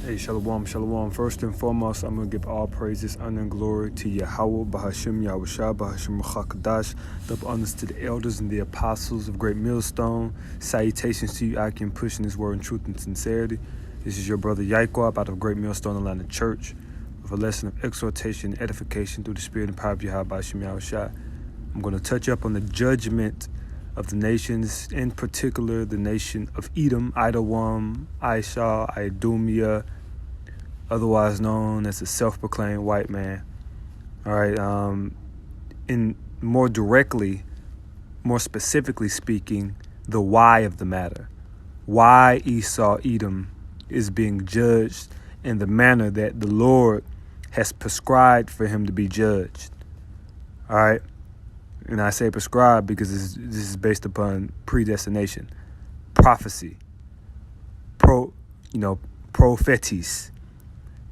Hey, shalom, shalom. First and foremost, I'm going to give all praises, honor, and glory to Yahweh, Bahashim, Yahushua, Bahashim, Chakadash, double honors to the elders and the apostles of Great Millstone. Salutations to you, I can push in this word in truth and sincerity. This is your brother Yaquab out of Great Millstone Atlanta Church with a lesson of exhortation and edification through the spirit and power of Yahweh, Bahashim, Yahushua. I'm going to touch up on the judgment of the nations, in particular the nation of Edom, Idawam, Aisha, Idumea, otherwise known as the self-proclaimed white man. All right, in more directly, more specifically speaking, the why of the matter. Why Esau, Edom, is being judged in the manner that the Lord has prescribed for him to be judged. All right. And I say prescribed because this is based upon predestination, prophecy, prophetis.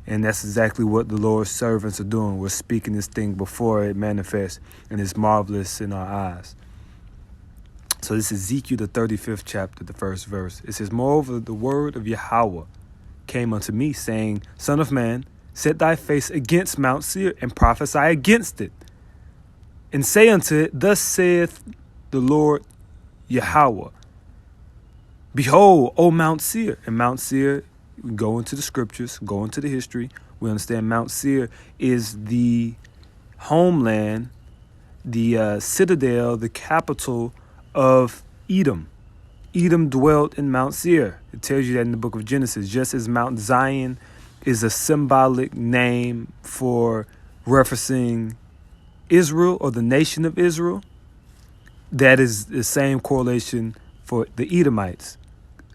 And that's exactly what the Lord's servants are doing. We're speaking this thing before it manifests, and it's marvelous in our eyes. So this is Ezekiel, the 35th chapter, the first verse. It says, "Moreover, the word of Yahweh came unto me, saying, Son of man, set thy face against Mount Seir, and prophesy against it. And say unto it, Thus saith the Lord Yahweh, Behold, O Mount Seir." And Mount Seir, we go into the scriptures, go into the history. We understand Mount Seir is the homeland, the citadel, the capital of Edom. Edom dwelt in Mount Seir. It tells you that in the book of Genesis, just as Mount Zion is a symbolic name for referencing Israel or the nation of Israel, that is the same correlation for the Edomites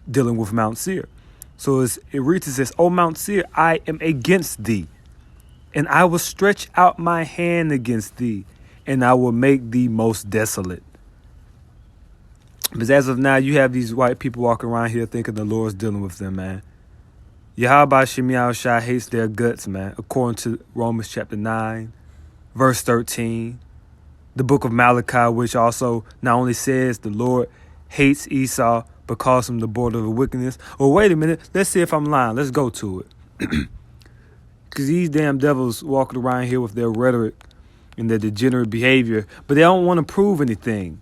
dealing with Mount Seir. So it reads, it says, "O Mount Seir, I am against thee, and I will stretch out my hand against thee, and I will make thee most desolate." But as of now, you have these white people walking around here thinking the Lord's dealing with them, man. Yahweh Shem Shai hates their guts, man, according to Romans chapter 9. Verse 13, the book of Malachi, which also not only says the Lord hates Esau, but calls him the border of wickedness. Well, wait a minute. Let's see if I'm lying. Let's go to it. Because these damn devils walking around here with their rhetoric and their degenerate behavior, but they don't want to prove anything.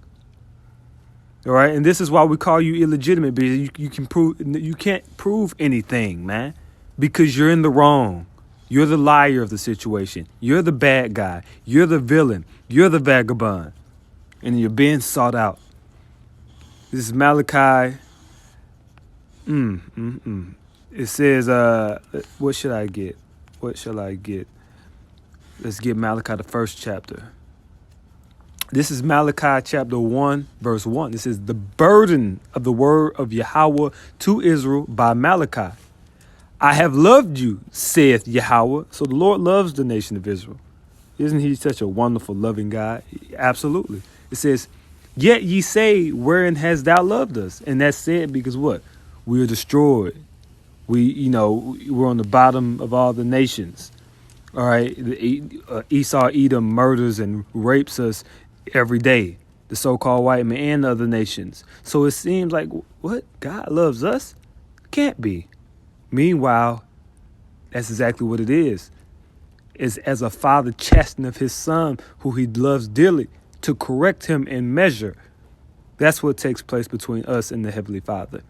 All right. And this is why we call you illegitimate, because you can't prove anything, man, because you're in the wrong. You're the liar of the situation. You're the bad guy. You're the villain. You're the vagabond. And you're being sought out. This is Malachi. It says, what should I get? What shall I get? Let's get Malachi, the first chapter. This is Malachi chapter 1, verse 1. This is the burden of the word of Yahweh to Israel by Malachi. "I have loved you, saith Yahweh." So the Lord loves the nation of Israel. Isn't he such a wonderful, loving God? Absolutely. It says, "Yet ye say, Wherein hast thou loved us?" And that's said because what? We are destroyed. We're on the bottom of all the nations. All right. Esau, Edom murders and rapes us every day. The so-called white man and the other nations. So it seems like, what? God loves us? Can't be. Meanwhile, that's exactly what it is. It's as a father chasteneth his son, who he loves dearly, to correct him in measure. That's what takes place between us and the Heavenly Father.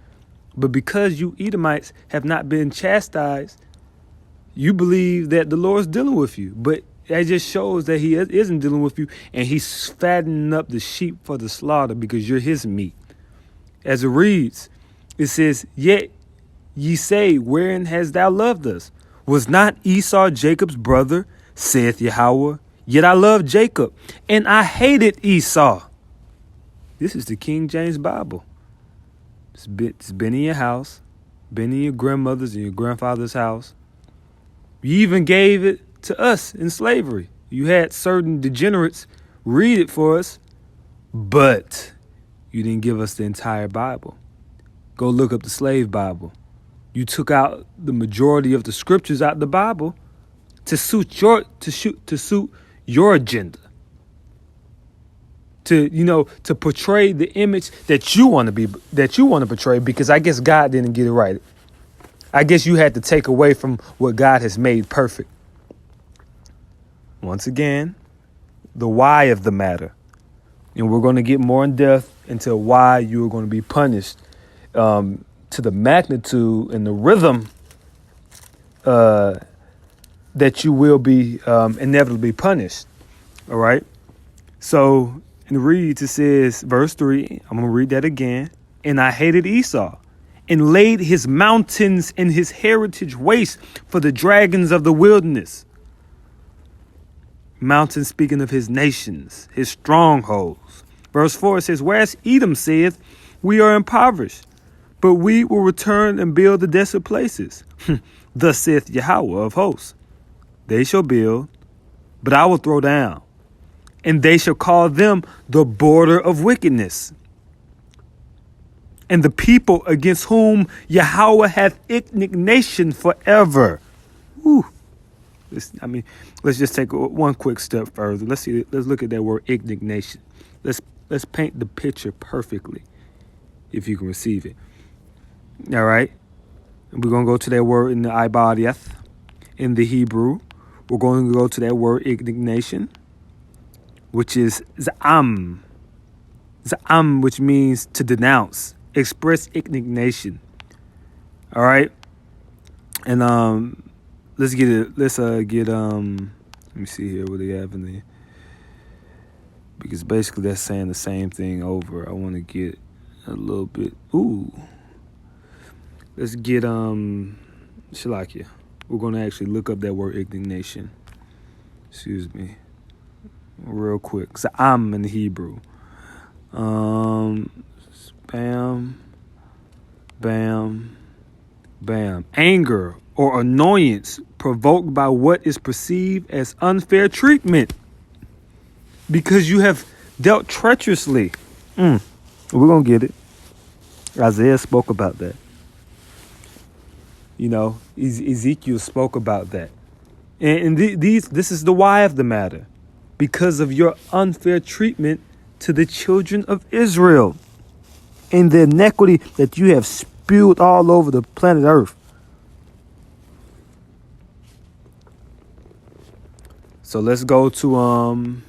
But because you Edomites have not been chastised, you believe that the Lord's dealing with you. But that just shows that he isn't dealing with you, and he's fattening up the sheep for the slaughter because you're his meat. As it reads, it says, "Yet ye say, Wherein hast thou loved us? Was not Esau Jacob's brother, saith Yahweh? Yet I loved Jacob, and I hated Esau." This is the King James Bible. It's been in your house, been in your grandmother's and your grandfather's house. You even gave it to us in slavery. You had certain degenerates read it for us, but you didn't give us the entire Bible. Go look up the slave Bible. You took out the majority of the scriptures out the Bible to suit your agenda. To portray the image that you want to portray, because I guess God didn't get it right. I guess you had to take away from what God has made perfect. Once again, the why of the matter. And we're going to get more in depth into why you are going to be punished to the magnitude and the rhythm that you will be inevitably punished. All right. So in Reads, it says, verse 3, I'm going to read that again. And I hated Esau and laid his mountains and his heritage waste for the dragons of the wilderness. Mountains speaking of his nations, his strongholds. Verse 4 says, whereas Edom saith, we are impoverished, but we will return and build the desolate places. Thus saith Yahweh of hosts, they shall build, but I will throw down, and they shall call them the border of wickedness, and the people against whom Yahweh hath indignation forever. Whew. Let's just take one quick step further. Let's look at that word indignation. Let's paint the picture perfectly, if you can receive it. All right. We're going to go to that word in the ibadiath in the Hebrew. We're going to go to that word indignation, which is za'am. Za'am, which means to denounce, express indignation. All right. And let's get it. Let me see here what they have in there. Because basically that's saying the same thing over. I want to get a little bit. Ooh. Let's get Shalakia. We're going to actually look up that word indignation. Excuse me. Real quick. So I'm in the Hebrew. Bam. Bam. Bam. Anger or annoyance provoked by what is perceived as unfair treatment because you have dealt treacherously. We're going to get it. Isaiah spoke about that. You know, Ezekiel spoke about that. And this is the why of the matter. Because of your unfair treatment to the children of Israel and the iniquity that you have spewed all over the planet Earth. So let's go to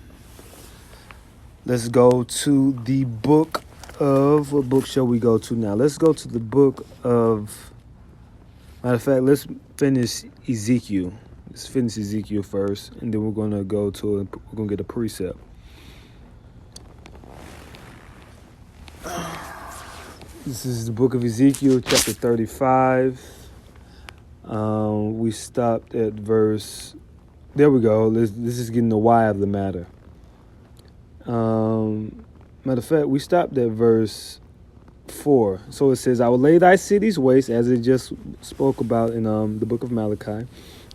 the book of, what book shall we go to now? Let's go to the book of, matter of fact, let's finish Ezekiel. Let's finish Ezekiel first, and then we're going to go to, we're going to get a precept. This is the book of Ezekiel, chapter 35. We stopped at verse, there we go. This is getting the why of the matter. Matter of fact, we stopped at verse 4. So it says, I will lay thy cities waste, as it just spoke about in the book of Malachi,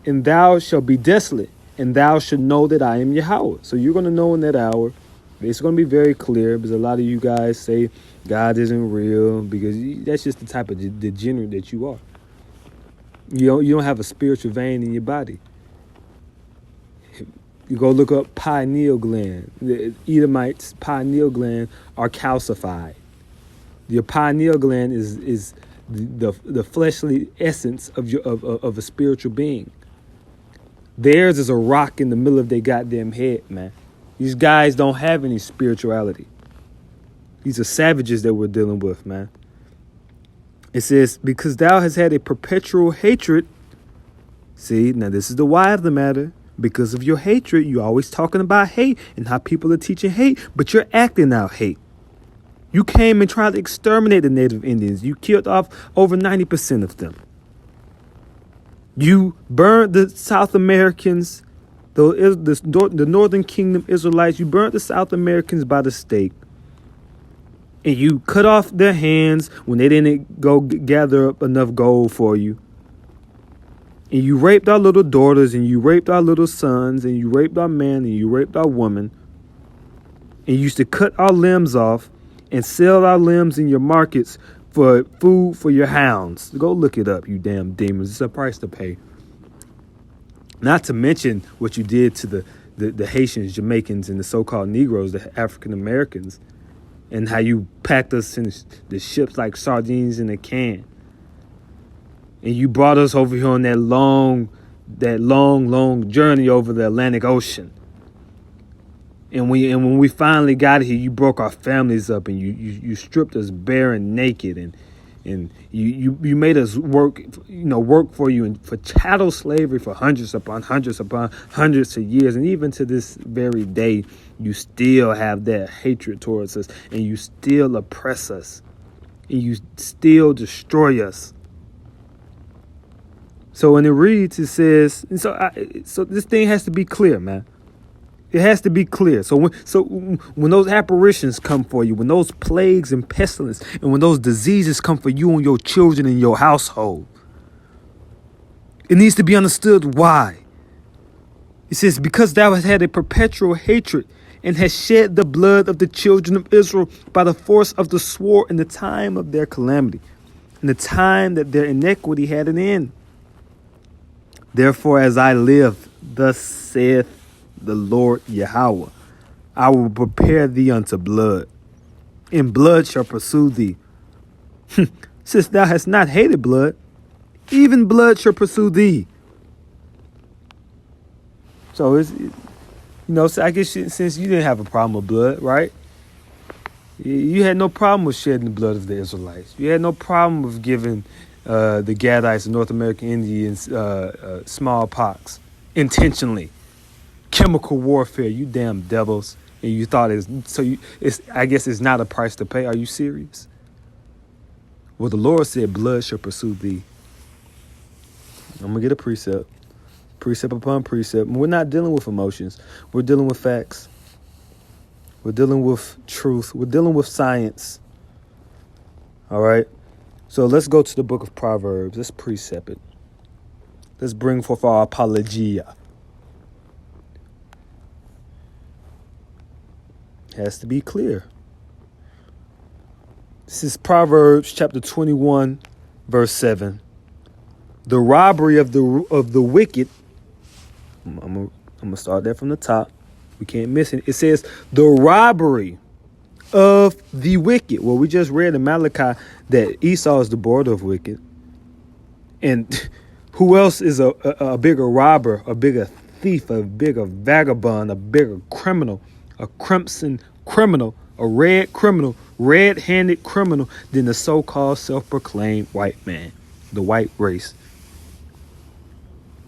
and thou shalt be desolate, and thou shalt know that I am Yahweh. So you're going to know in that hour. It's going to be very clear, because a lot of you guys say God isn't real, because that's just the type of degenerate that you are. You don't have a spiritual vein in your body. You go look up pineal gland. The Edomites' pineal gland are calcified. Your pineal gland is the fleshly essence of a spiritual being. Theirs is a rock in the middle of their goddamn head, man. These guys don't have any spirituality. These are savages that we're dealing with, man. It says, because thou hast had a perpetual hatred. See, now this is the why of the matter. Because of your hatred, you're always talking about hate and how people are teaching hate, but you're acting out hate. You came and tried to exterminate the Native Indians. You killed off over 90% of them. You burned the South Americans, the Northern Kingdom Israelites. You burned the South Americans by the stake. And you cut off their hands when they didn't go gather up enough gold for you. And you raped our little daughters, and you raped our little sons, and you raped our man, and you raped our woman. And you used to cut our limbs off and sell our limbs in your markets for food for your hounds. Go look it up, you damn demons. It's a price to pay. Not to mention what you did to the Haitians, Jamaicans, and the so-called Negroes, the African Americans, and how you packed us in the ships like sardines in a can. And you brought us over here on that long journey over the Atlantic Ocean. And when we finally got here, you broke our families up, and you stripped us bare and naked, and you made us work for you and for chattel slavery for hundreds upon hundreds of years. And even to this very day, you still have that hatred towards us, and you still oppress us, and you still destroy us. So when it reads, it says, so this thing has to be clear, man. It has to be clear. So when those apparitions come for you, when those plagues and pestilence, and when those diseases come for you and your children and your household, it needs to be understood why. It says, because thou hast had a perpetual hatred and hast shed the blood of the children of Israel by the force of the sword in the time of their calamity, in the time that their iniquity had an end. Therefore, as I live, thus saith the Lord Yahweh, I will prepare thee unto blood, and blood shall pursue thee. Since thou hast not hated blood, even blood shall pursue thee. So so I guess since you didn't have a problem with blood, right? You had no problem with shedding the blood of the Israelites. You had no problem with giving the Gadites and North American Indians smallpox intentionally. Chemical warfare, you damn devils. And you thought I guess it's not a price to pay. Are you serious? Well, the Lord said, blood shall pursue thee. I'm going to get a precept upon precept. We're not dealing with emotions. We're dealing with facts. We're dealing with truth. We're dealing with science. All right. So let's go to the book of Proverbs. Let's precept it. Let's bring forth our apologia. Has to be clear. This is Proverbs chapter 21, verse 7. The robbery of the wicked. I'm gonna start that from the top. We can't miss it. It says the robbery of the wicked. Well, we just read in Malachi that Esau is the border of wicked. And who else is a bigger robber, a bigger thief, a bigger vagabond, a bigger criminal, a crimson criminal, a red-handed criminal than the so-called self-proclaimed white man, the white race?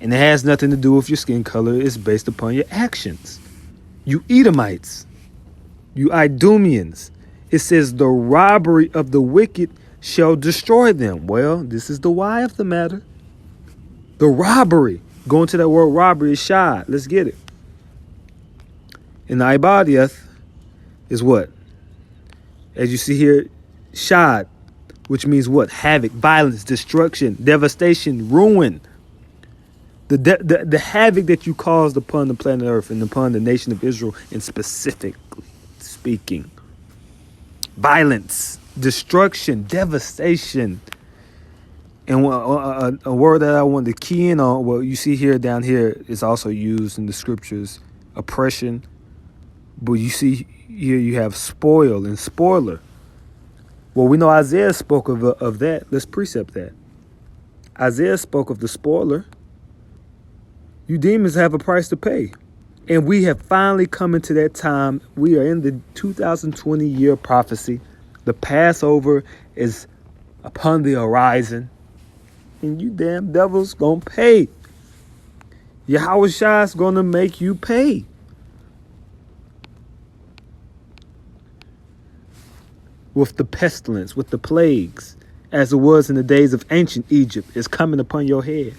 And it has nothing to do with your skin color. It's based upon your actions. You Edomites, you Idumeans. It says the robbery of the wicked shall destroy them. Well, this is the why of the matter. The robbery. Going to that word robbery is shad. Let's get it. And the ibadiath is what? As you see here, shad, which means what? Havoc, violence, destruction, devastation, ruin. The havoc that you caused upon the planet Earth and upon the nation of Israel, and specifically speaking. Violence, destruction, devastation. And a word that I wanted to key in on, well, you see here, down here, is also used in the scriptures, oppression. But you see here you have spoil and spoiler. Well, we know Isaiah spoke of that. Let's precept that. Isaiah spoke of the spoiler. You demons have a price to pay. And we have finally come into that time. We are in the 2020 year prophecy. The Passover is upon the horizon. And you damn devils gonna pay. Yahweh Shai's gonna make you pay. With the pestilence, with the plagues, as it was in the days of ancient Egypt, is coming upon your head.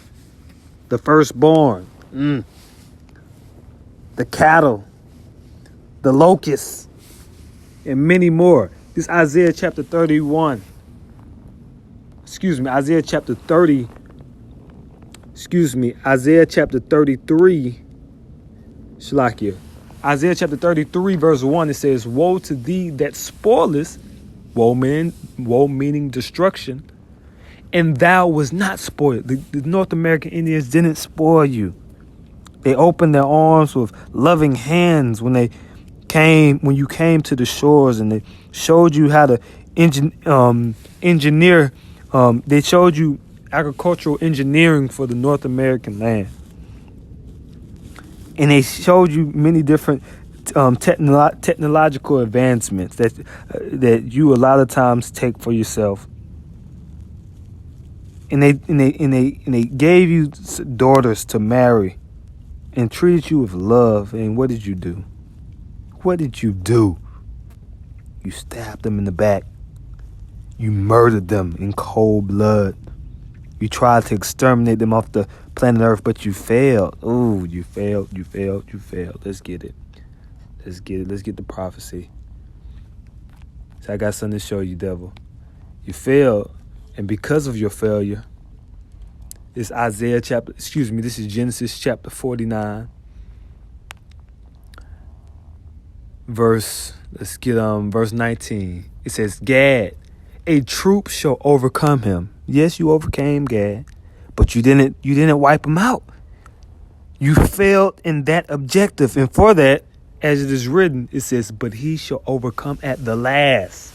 The firstborn, the cattle, the locusts, and many more. This Isaiah chapter 31. Isaiah chapter 30. Isaiah chapter 33. Shalakia. Isaiah chapter 33 verse 1, it says, woe to thee that spoilest, woe meaning destruction, and thou was not spoiled. The North American Indians didn't spoil you. They opened their arms with loving hands when you came to the shores, and they showed you how to engineer. They showed you agricultural engineering for the North American land. And they showed you many different technological advancements that you a lot of times take for yourself. And they gave you daughters to marry and treated you with love. And what did you do? What did you do? You stabbed them in the back. You murdered them in cold blood. You tried to exterminate them off the planet Earth, but you failed. Ooh, you failed. Let's get it. Let's get the prophecy. So I got something to show you, devil. You failed, and because of your failure, this is Genesis chapter 49. Verse 19. It says, Gad, a troop shall overcome him. Yes, you overcame Gad, but you didn't wipe him out. You failed in that objective. And for that, as it is written, it says, but he shall overcome at the last.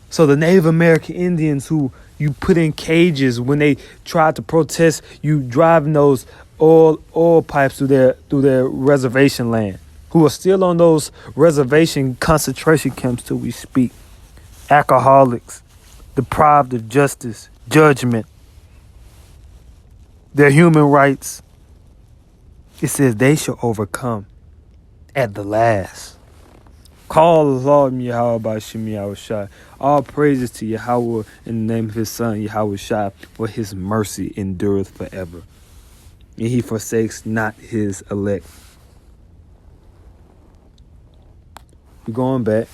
So the Native American Indians who you put in cages when they tried to protest, you driving those oil pipes through their reservation land, who are still on those reservation concentration camps till we speak. Alcoholics, deprived of justice, judgment, their human rights. It says they shall overcome at the last. Call the Lord Yahweh by Shem Yahweh Shai. All praises to Yahweh in the name of his son Yahweh Shai, for his mercy endureth forever. And he forsakes not his elect. We're going back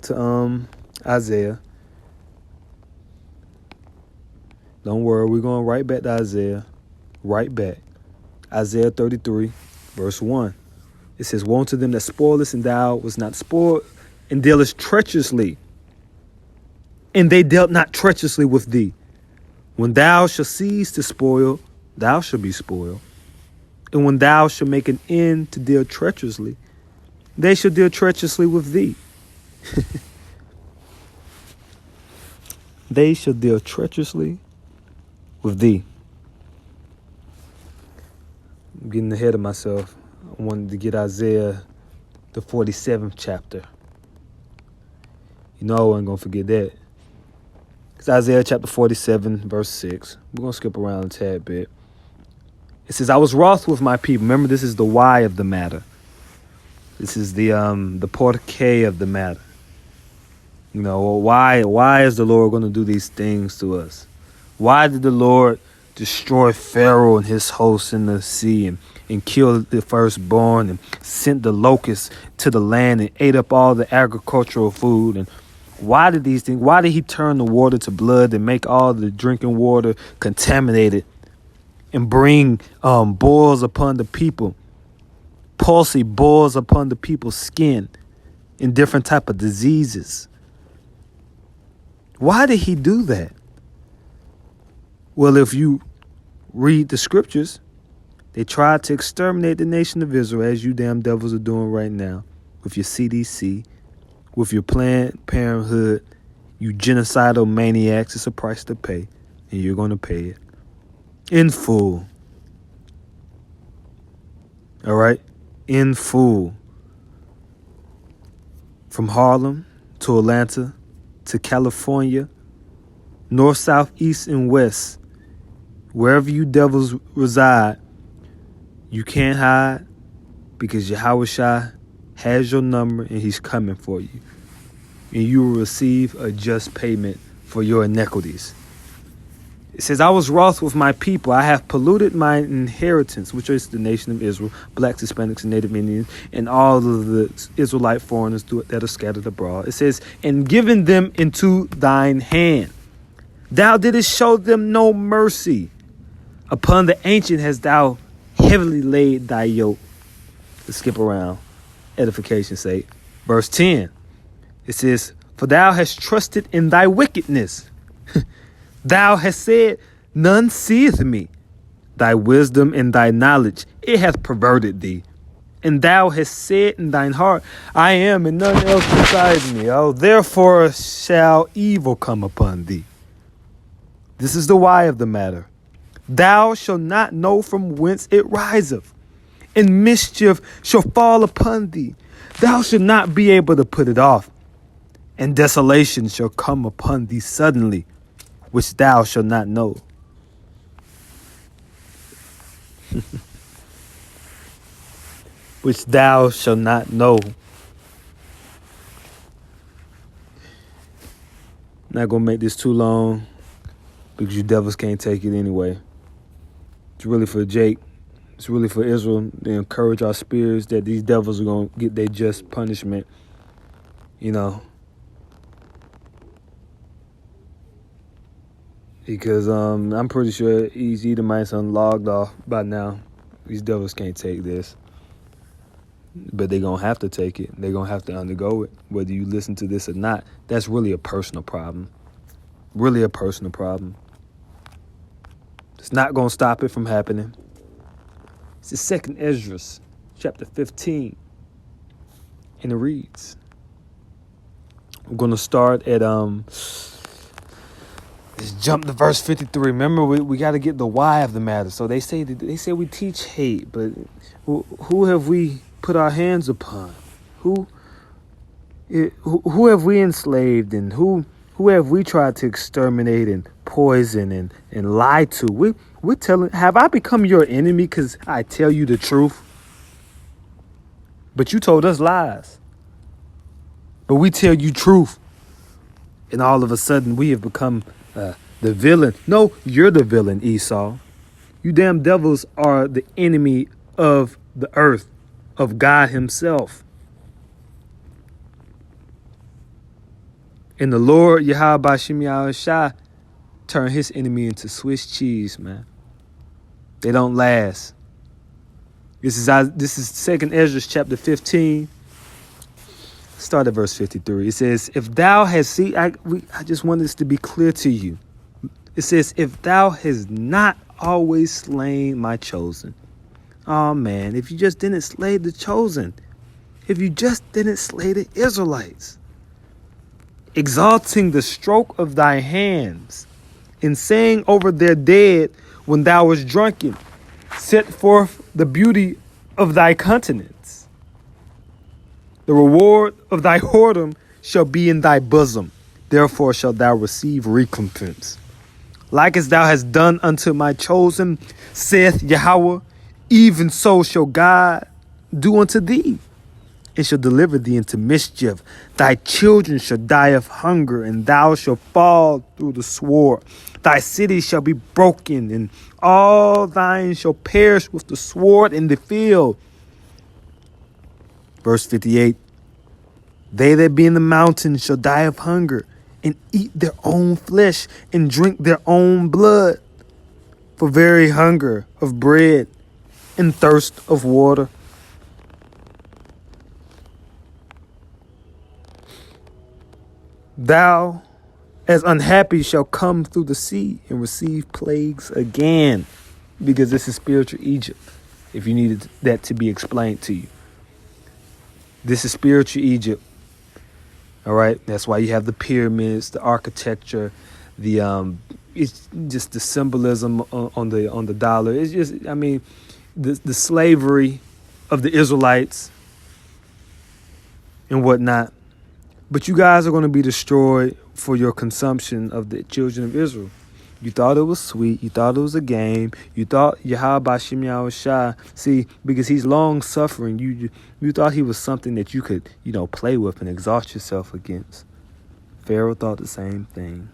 to Isaiah. Don't worry, we're going right back to Isaiah. Right back. Isaiah 33, verse 1. It says, woe unto them that spoilest, and thou was not spoiled, and dealest treacherously. And they dealt not treacherously with thee. When thou shalt cease to spoil, thou shalt be spoiled. And when thou shalt make an end to deal treacherously, they shall deal treacherously with thee. They shall deal treacherously with thee. I'm getting ahead of myself. I wanted to get Isaiah, the 47th chapter. You know I wasn't going to forget that. It's Isaiah chapter 47, verse 6. We're going to skip around a tad bit. It says, I was wroth with my people. Remember, this is the why of the matter. This is the porqué of the matter. You know, why is the Lord going to do these things to us? Why did the Lord destroy Pharaoh and his hosts in the sea and kill the firstborn and sent the locusts to the land and ate up all the agricultural food? And why did these things? Why did he turn the water to blood and make all the drinking water contaminated and bring boils upon the people? Palsy boils upon the people's skin and different type of diseases. Why did he do that? Well, if you read the scriptures, they tried to exterminate the nation of Israel, as you damn devils are doing right now, with your CDC, with your Planned Parenthood, you genocidal maniacs. It's a price to pay, and you're going to pay it in full. All right? In full. From Harlem to Atlanta to California, north, south, east, and west, wherever you devils reside, you can't hide, because Yahweh Shai has your number and he's coming for you. And you will receive a just payment for your iniquities. It says, I was wroth with my people. I have polluted my inheritance, which is the nation of Israel, blacks, Hispanics, and Native Indians, and all of the Israelite foreigners that are scattered abroad. It says, and given them into thine hand. Thou didst show them no mercy. Upon the ancient hast thou heavily laid thy yoke. Let's skip around, edification's sake. Verse 10, it says, for thou hast trusted in thy wickedness. Thou hast said, none seeth me. Thy wisdom and thy knowledge, it hath perverted thee. And thou hast said in thine heart, I am and none else besides me. Oh, therefore shall evil come upon thee. This is the why of the matter. Thou shalt not know from whence it riseth, and mischief shall fall upon thee. Thou shalt not be able to put it off, and desolation shall come upon thee suddenly, which thou shalt not know. Which thou shalt not know. Not gonna make this too long because you devils can't take it anyway. It's really for Jake. It's really for Israel to encourage our spirits that these devils are gonna get their just punishment. You know. Because I'm pretty sure these Edomites unlogged off by now. These devils can't take this. But they're going to have to take it. They're going to have to undergo it, whether you listen to this or not. That's really a personal problem. Really a personal problem. It's not going to stop it from happening. It's the second Ezra, chapter 15. And it reads. I'm going to start at, let's jump to verse 53. Remember, we got to get the why of the matter. So they say we teach hate, but who have we put our hands upon? Who have we enslaved, and who have we tried to exterminate and poison and lie to? We're telling, have I become your enemy because I tell you the truth? But you told us lies. But we tell you truth. And all of a sudden we have become the villain. No, you're the villain, Esau. You damn devils are the enemy of the earth, of God himself. And the Lord, Yahweh Bashim Yahushua, turned his enemy into Swiss cheese, man. They don't last. This is 2nd Ezra chapter 15. Start at verse 53. It says, if thou hast seen, I just want this to be clear to you. It says, if thou hast not always slain my chosen. Oh man, if you just didn't slay the chosen. If you just didn't slay the Israelites. Exalting the stroke of thy hands, and saying over their dead when thou wast drunken, set forth the beauty of thy countenance. The reward of thy whoredom shall be in thy bosom. Therefore shalt thou receive recompense. Like as thou hast done unto my chosen, saith Yahweh, even so shall God do unto thee, and shall deliver thee into mischief. Thy children shall die of hunger, and thou shalt fall through the sword. Thy city shall be broken, and all thine shall perish with the sword in the field. Verse 58. They that be in the mountains shall die of hunger, and eat their own flesh, and drink their own blood, for very hunger of bread and thirst of water. Thou, as unhappy, shall come through the sea and receive plagues again, because this is spiritual Egypt, if you needed that to be explained to you. This is spiritual Egypt. All right. That's why you have the pyramids, the architecture, it's just the symbolism on the dollar. It's just, I mean, the slavery of the Israelites and whatnot. But you guys are going to be destroyed for your consumption of the children of Israel. You thought it was sweet. You thought it was a game. You thought Yahweh Bashim Yahushua. See, because he's long suffering, you thought he was something that you could, play with and exhaust yourself against. Pharaoh thought the same thing.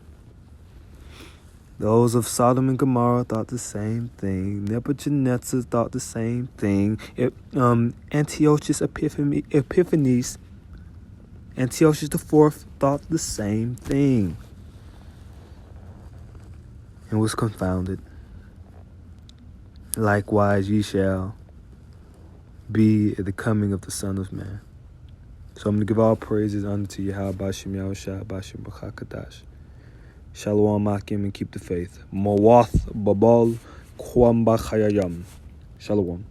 Those of Sodom and Gomorrah thought the same thing. Nebuchadnezzar thought the same thing. Antiochus Epiphanes, Antiochus IV thought the same thing. And was confounded. Likewise ye shall be at the coming of the Son of Man. So I'm going to give all praises unto Yahweh Bashim Yahushua Bashim B'chakadash. Shalom Akim, and keep the faith. Mawath Babal Kwam Bachayayam. Shalom.